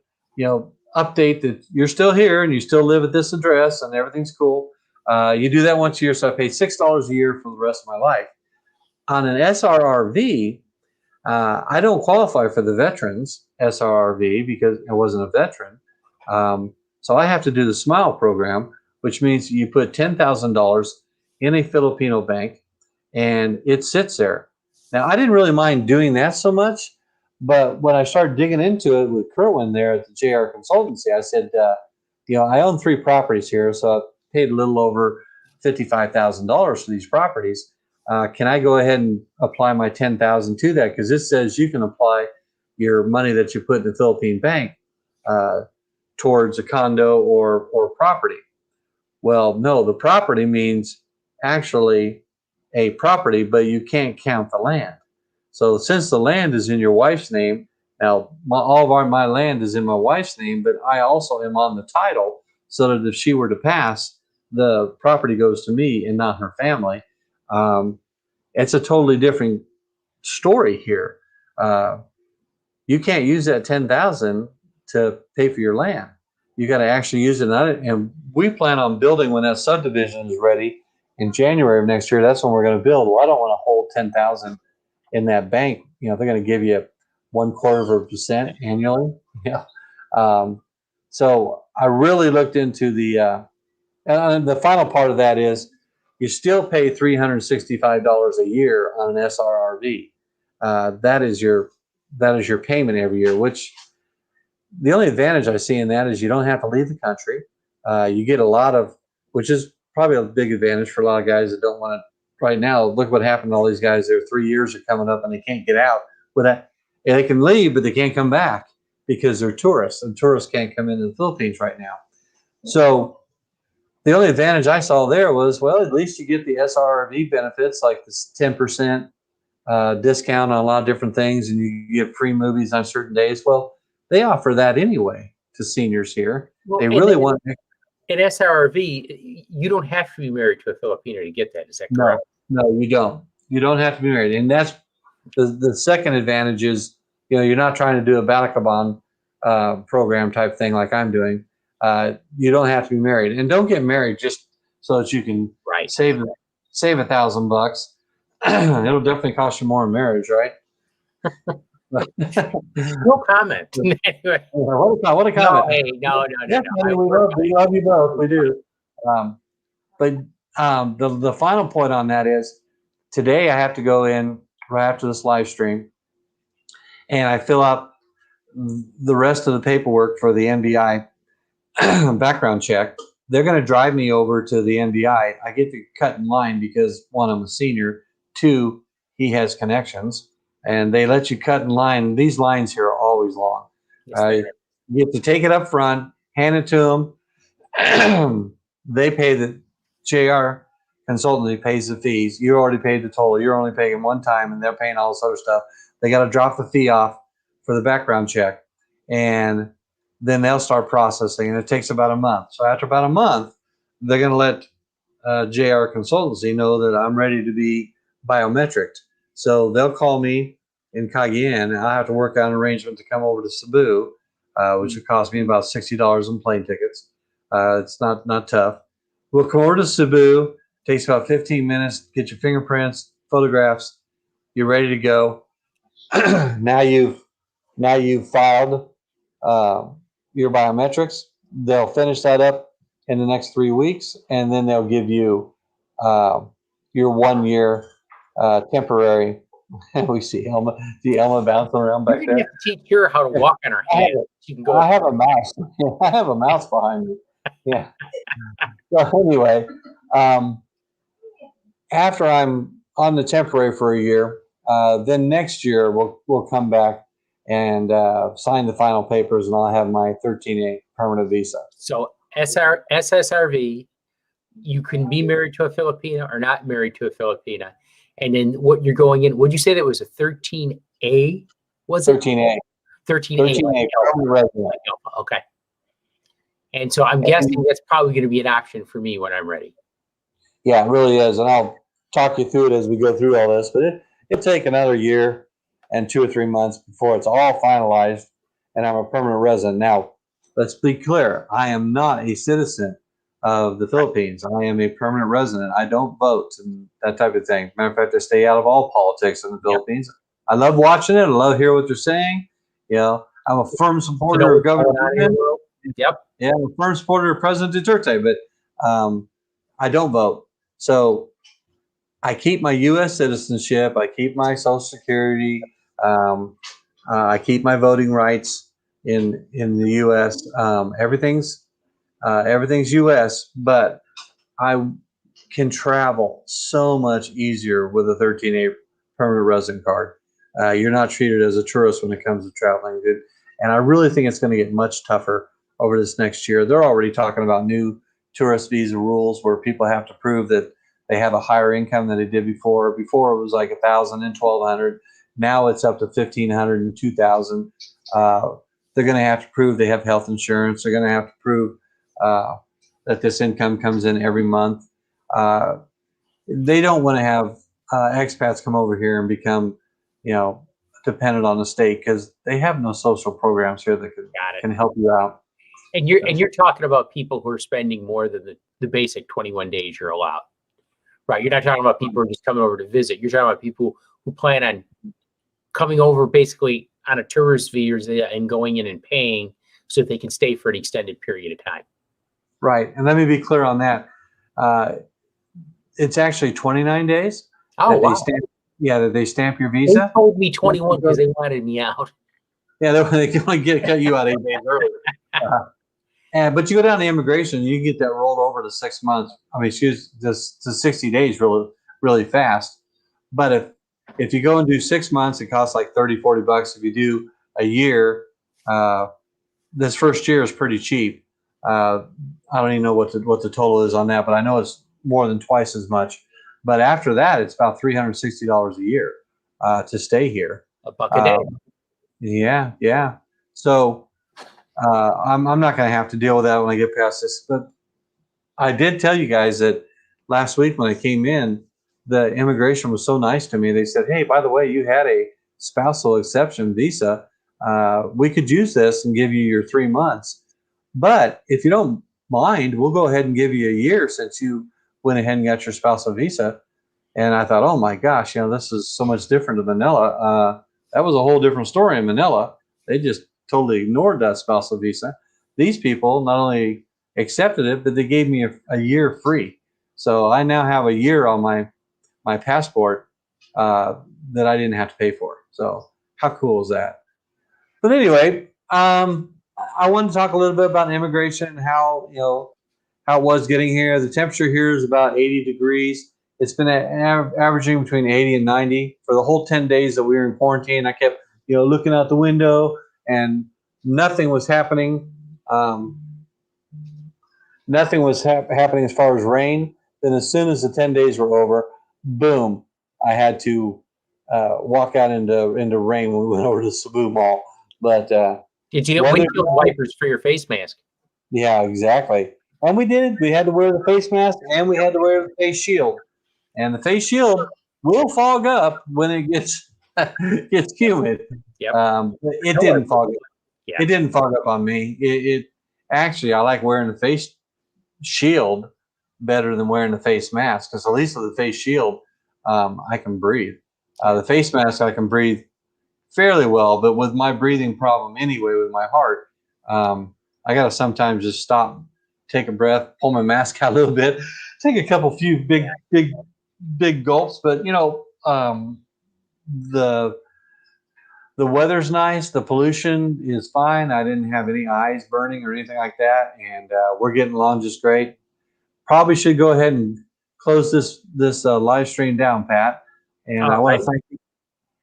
update that you're still here and you still live at this address and everything's cool. You do that once a year, so I pay $6 a year for the rest of my life. On an SRRV, I don't qualify for the veterans SRRV because I wasn't a veteran. So I have to do the SMILE program, which means you put $10,000 in a Filipino bank and it sits there. Now, I didn't really mind doing that so much, but when I started digging into it with Kerwin there at the JR Consultancy, I said, I own 3 properties here, so I paid a little over $55,000 for these properties. Can I go ahead and apply my $10,000 to that? Because this says you can apply your money that you put in the Philippine bank towards a condo or property. Well, no, the property means actually a property, but you can't count the land. So since the land is in your wife's name, now all of my land is in my wife's name, but I also am on the title, so that if she were to pass, the property goes to me and not her family. It's a totally different story here. You can't use that $10,000 to pay for your land. You got to actually use it. And we plan on building when that subdivision is ready in January of next year. That's when we're going to build. Well, I don't want to hold $10,000 in that bank. They're going to give you 0.25% annually. So I really looked into and the final part of that is you still pay $365 a year on an SRRV. That is your payment every year, which the only advantage I see in that is you don't have to leave the country. You get a lot of, which is probably a big advantage for a lot of guys that don't want to. Right now, look what happened to all these guys. Their 3 years are coming up and they can't get out. With that, and they can leave, but they can't come back because they're tourists, and tourists can't come into the Philippines right now. So the only advantage I saw there was, well, at least you get the SRRV benefits, like this 10% discount on a lot of different things, and you get free movies on certain days. Well, they offer that anyway to seniors here. Well, they really want. In SRRV, you don't have to be married to a Filipino to get that. Is that correct? No, you don't. You don't have to be married. And that's the second advantage is, you're not trying to do a Balakaban program type thing like I'm doing. You don't have to be married. And don't get married just so that you can save $1,000. It'll definitely cost you more in marriage, right? No comment. Anyway. What a comment. No. We love you both. We do. But the final point on that is today I have to go in right after this live stream and I fill out the rest of the paperwork for the NBI background check. They're going to drive me over to the NBI. I get to cut in line because 1, I'm a senior, 2, he has connections, and they let you cut in line. These lines here are always long. You have to take it up front, hand it to them. They pay the JR Consultancy pays the fees. You already paid the total. You're only paying one time, and they're paying all this other stuff. They got to drop the fee off for the background check, and then they'll start processing, and it takes about a month. So after about a month, they're going to let JR Consultancy know that I'm ready to be biometric. So they'll call me in Cayenne, and I have to work out an arrangement to come over to Cebu, which would cost me about $60 in plane tickets. It's not tough. We'll come over to Cebu. Takes about 15 minutes. Get your fingerprints, photographs. You're ready to go. Now you've filed your biometrics. They'll finish that up in the next 3 weeks, and then they'll give you your 1 year temporary. We see Elma bouncing around back there. Have to teach her how to walk on her head. She can go. I have a mouse. I have a mouse behind me. Yeah. So anyway, after I'm on the temporary for a year, then next year we'll come back and sign the final papers, and I'll have my 13A permanent visa. So SSRV, you can be married to a Filipina or not married to a Filipina. And then what you're going in, would you say that was a 13A? Was it 13A. 13A? 13A, permanent resident. Okay. And so I'm guessing that's probably going to be an option for me when I'm ready. Yeah, it really is. And I'll talk you through it as we go through all this, but it'll take another year and 2 or 3 months before it's all finalized and I'm a permanent resident. Now, let's be clear. I am not a citizen of the Philippines. I am a permanent resident. I don't vote and that type of thing. Matter of fact, I stay out of all politics in the Philippines. I love watching it. I love hearing what they're saying. You know, I'm a firm supporter of Governor Biden. Yep. Yeah, I'm a firm supporter of President Duterte, but I don't vote. So I keep my U.S. citizenship. I keep my Social Security. I keep my voting rights in the U.S. Everything's U.S., but I can travel so much easier with a 13A permanent resident card. You're not treated as a tourist when it comes to traveling, and I really think it's going to get much tougher over this next year. They're already talking about new tourist visa rules where people have to prove that they have a higher income than they did before. Before it was like 1,000 and 1,200. Now it's up to 1,500 and 2,000. They're going to have to prove they have health insurance. They're going to have to prove that this income comes in every month. They don't want to have expats come over here and become, dependent on the state because they have no social programs here that can help you out. And you're talking about people who are spending more than the basic 21 days you're allowed, right? You're not talking about people who are just coming over to visit. You're talking about people who plan on coming over basically on a tourist visa and going in and paying so that they can stay for an extended period of time. Right. And let me be clear on that. It's actually 29 days. Oh, wow. That they stamp your visa. They told me 21 because they wanted me out. Yeah, they can only cut you out 8 days early. But you go down to immigration, you can get that rolled over to 6 months. To 60 days really, really fast. But if you go and do 6 months, it costs like $30-$40. If you do a year, this first year is pretty cheap. I don't even know what the total is on that, but I know it's more than twice as much. But after that, it's about $360 a year to stay here. $1 a day. Yeah. So I'm not going to have to deal with that when I get past this. But I did tell you guys that last week when I came in, the immigration was so nice to me. They said, "Hey, by the way, you had a spousal exception visa. We could use this and give you your 3 months. But if you don't mind, we'll go ahead and give you a year since you went ahead and got your spousal visa." And I thought, oh my gosh, this is so much different than Manila. That was a whole different story in Manila. They just totally ignored that spousal visa. These people not only accepted it, but they gave me a year free. So I now have a year on my passport that I didn't have to pay for. So how cool is that? But anyway, I want to talk a little bit about immigration and how it was getting here. The temperature here is about 80 degrees. It's been averaging between 80 and 90 for the whole 10 days that we were in quarantine. I kept looking out the window and nothing was happening. Nothing was happening as far as rain. Then as soon as the 10 days were over, boom, I had to walk out into rain when we went over to the Cebu Mall. But did you get windshield wipers for your face mask? Yeah, exactly. And we did. We had to wear the face mask and we had to wear the face shield. And the face shield will fog up when it gets humid. Yep. It didn't fog up. Yeah. It didn't fog up on me. It actually, I like wearing the face shield better than wearing the face mask because at least with the face shield, I can breathe. The face mask, I can breathe fairly well, but with my breathing problem anyway, with my heart, I got to sometimes just stop, take a breath, pull my mask out a little bit, take a few big gulps. But the weather's nice. The pollution is fine. I didn't have any eyes burning or anything like that, and we're getting along just great. Probably should go ahead and close this live stream down, Pat. And I want to thank you.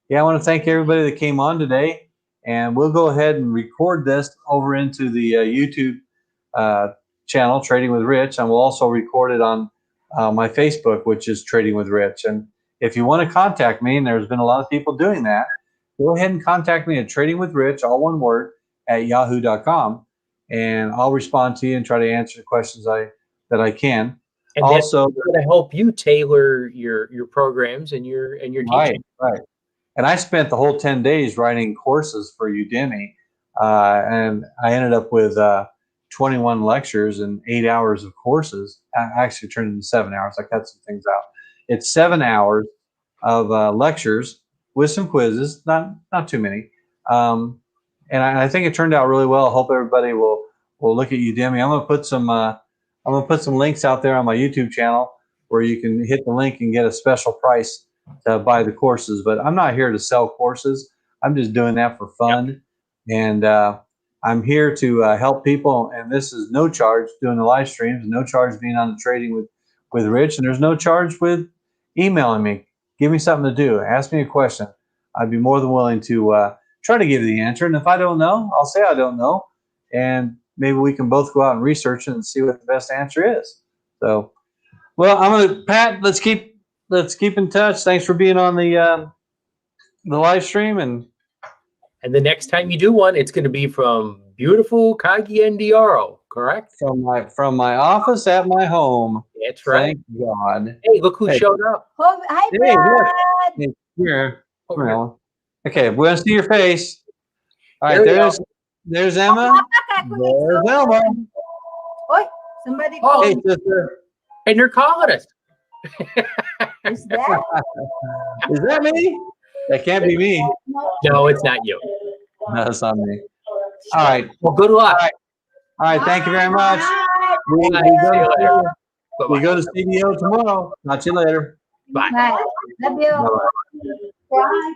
Yeah, I want to thank everybody that came on today, and we'll go ahead and record this over into the YouTube channel, Trading with Rich, and we'll also record it on my Facebook, which is Trading with Rich. And if you want to contact me, and there's been a lot of people doing that, go ahead and contact me at Trading with Rich, all one word, at yahoo.com, and I'll respond to you and try to answer the questions that I can. And Also, that's going to help you tailor your programs and your teaching. Right. And I spent the whole 10 days writing courses for Udemy, and I ended up with 21 lectures and 8 hours of courses. I actually turned into 7 hours. I cut some things out. It's 7 hours of lectures with some quizzes, not too many. And I think it turned out really well. I hope everybody will look at Udemy. I'm gonna put some links out there on my YouTube channel where you can hit the link and get a special price to buy the courses. But I'm not here to sell courses. I'm just doing that for fun. Yep. And I'm here to help people. And this is no charge doing the live streams, no charge being on the Trading with Rich, and there's no charge with emailing me. Give me something to do. Ask me a question. I'd be more than willing to try to give you the answer. And if I don't know, I'll say I don't know. And maybe we can both go out and research it and see what the best answer is. So, well, Pat, let's keep in touch. Thanks for being on the live stream. And the next time you do one, it's going to be from beautiful Cagayan-de-Oro, correct? From my office at my home. That's right. Thank God. Hey, look who showed up. Oh, hi, Brad. Hey, here. Well, okay, we want to see your face. All right, there's Emma. There's Elma. Oi, somebody Oh. called. Hey, sister. And they're calling us. Is that? Is that me? That can't be me. No, it's not you. No, it's not me. All right. Well, good luck. All right. Thank you very much. We go to CDO tomorrow. Talk to you later. Bye. Bye. Love you. Bye. Bye.